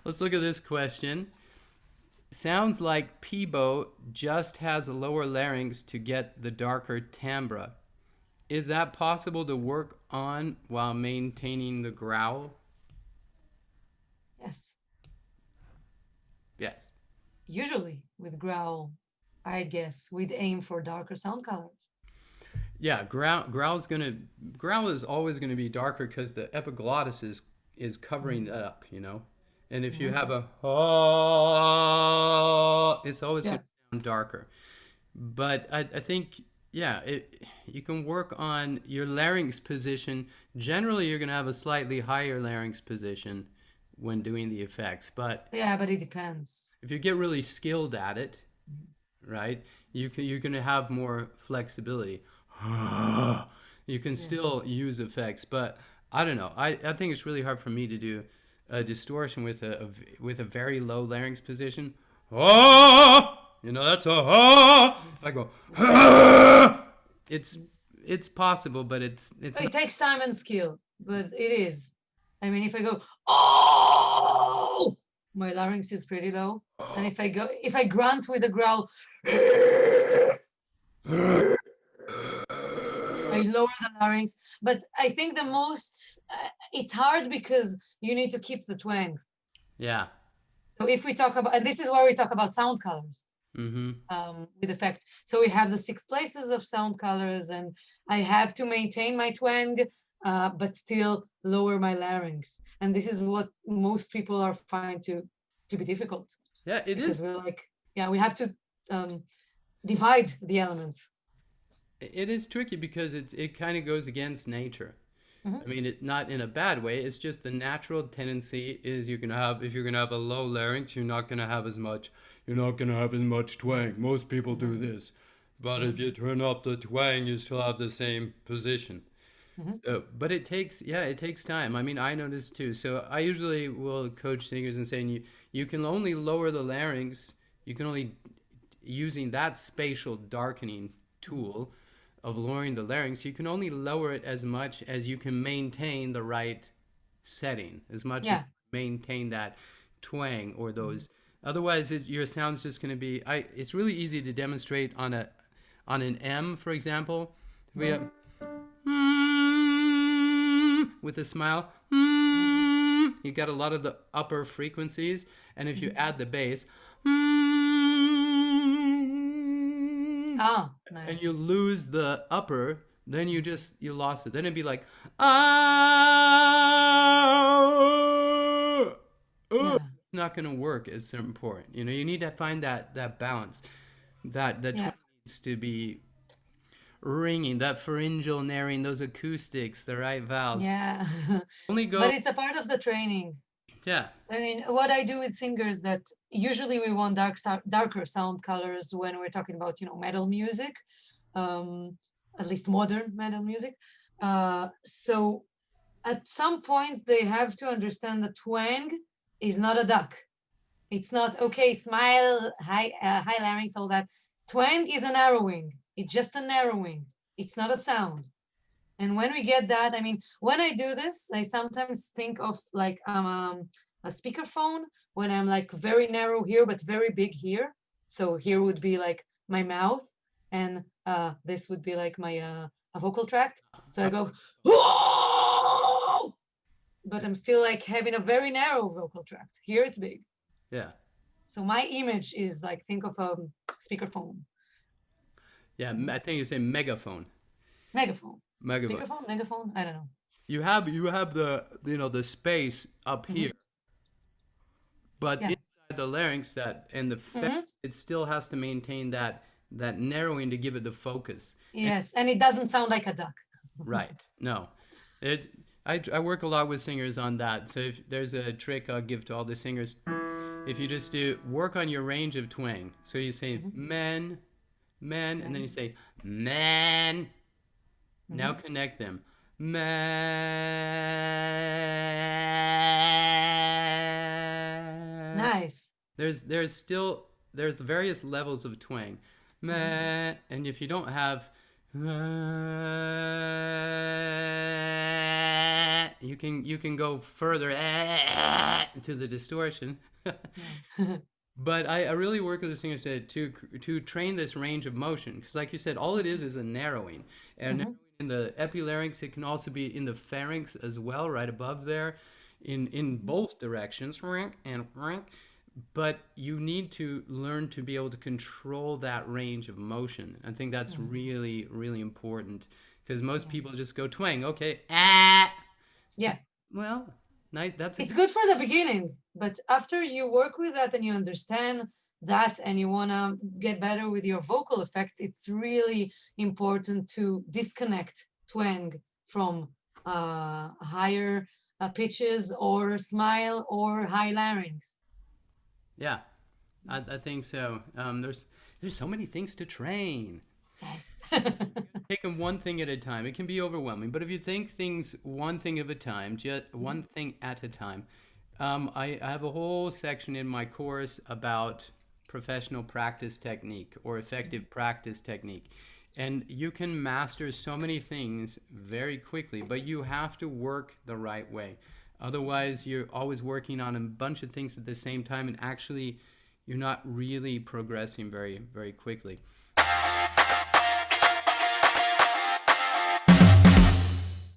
Let's look at this question. Sounds like Peabo just has a lower larynx to get the darker timbre. Is that possible to work on while maintaining the growl? Yes. Yes. Usually with growl, I'd guess we'd aim for darker sound colors. Yeah, growl is always gonna be darker because the epiglottis is covering it up, you know. And if you Mm-hmm. have a ah, it's always Yeah. gonna sound darker. But I think yeah, you can work on your larynx position. Generally, you're gonna have a slightly higher larynx position when doing the effects. But Yeah, but it depends. if you get really skilled at it, Mhm. right, you're gonna have more flexibility. You can Yeah. still use effects, but I don't know. I think it's really hard for me to do a distortion with with a very low larynx position. You know, that's a If I go Yeah. it's it's possible, but it's It not. takes time and skill, but it is. I mean, if I go, oh, my larynx is pretty low. And if I grunt with a growl, I lower the larynx. But I think the most, it's hard because you need to keep the twang. Yeah. So if we talk about, and this is where we talk about sound colors Mm-hmm. with effects. So we have the 6 places of sound colors, and I have to maintain my twang, but still lower my larynx. And this is what most people are find to be difficult Yeah, it because is. we're like, yeah, we have to um, divide the elements. It is tricky because it kind of goes against nature. I Mhm. mean, it not in a bad way. It's just the natural tendency is you're gonna have if you're gonna have a low larynx, you're not gonna have as much. You're not gonna have as much twang. Most people do Mhm. this, but if Mhm. you turn up the twang, you still have the same position. Mhm. But it takes time. I mean, I noticed too. So I usually will coach singers and saying you can only lower the larynx. You can only using that spatial darkening Mhm. tool of lowering the larynx, you can only lower it as much as you can maintain the right setting, as much as Yeah. maintain that twang or Mhm. those. Otherwise, your sound's just going to be. It's really easy to demonstrate on an M, for example. If we Mhm. have with a smile, Mhm. you got a lot of the upper frequencies, and if you Mhm. add the bass, Ah, and you nice. lose the upper, then Mhm. you lost it. Then it'd be like ah, it's Yeah. not gonna work as important. You know, you need to find that balance. That Yeah. twang needs to be ringing, that pharyngeal narrowing, those acoustics, the right vowels. Yeah. Only But go it's a part of the training. yeah. I mean, what I do with singers that usually we want darker sound colors when we're talking about, metal music, um, at least modern metal music. So at some point they have to understand the twang is not a duck. It's not okay. Smile, high larynx, all that. Twang is a narrowing. It's just a narrowing. It's not a sound. And when we get that, I mean, when I do this, I sometimes think of like a speakerphone when I'm like very narrow here, but very big here. So here would be like my mouth, and this would be like my a vocal tract. So I go, "Whoa!" But I'm still like having a very narrow vocal tract. Here it's big. Yeah. So my image is like think of a speakerphone, Yeah. Mhm. I think you say megaphone. Megaphone, Megaphone. speakerphone, megaphone. I don't know. You have the the space up here, Hmm. but Yeah. inside the larynx that and the fat, Hmm. it still has to maintain that narrowing to give it the focus. And Yes, and it doesn't sound like a duck. right, no, it. I work a lot with singers on that. So if there's a trick I'll give to all the singers, if you just do work on your range of twang. So you say Mhm. man, man, and then you Man. say man. Now Mhm. connect them. Man. Nice. There's still there's various levels of twang. Mhm. Man, and if you don't have you you can go further to the distortion. Yeah. But I really work with the singer said to train this range of motion because, like you said, all it is a narrowing. And Mhm. in the epilarynx, it can also be in the pharynx as well, right above there, in Mhm. both directions. And but you need to learn to be able to control that range of motion. I think that's Mhm. really really important because most Yeah. people just go twang, okay, ah. So, Yeah. well, that's a It's good. good for the beginning, but after you work with that and you understand that and you want to get better with your vocal effects, it's really important to disconnect twang from higher pitches or smile or high larynx. Yeah, I think so. There's so many things to train. Yes. Take them one thing at a time. It can be overwhelming, but if you think things one thing at a time, just one thing at a time. I have a whole section in my course about professional practice technique or effective practice technique. And you can master so many things very quickly, but you have to work the right way. Otherwise, you're always working on a bunch of things at the same time, and actually, you're not really progressing very, very quickly.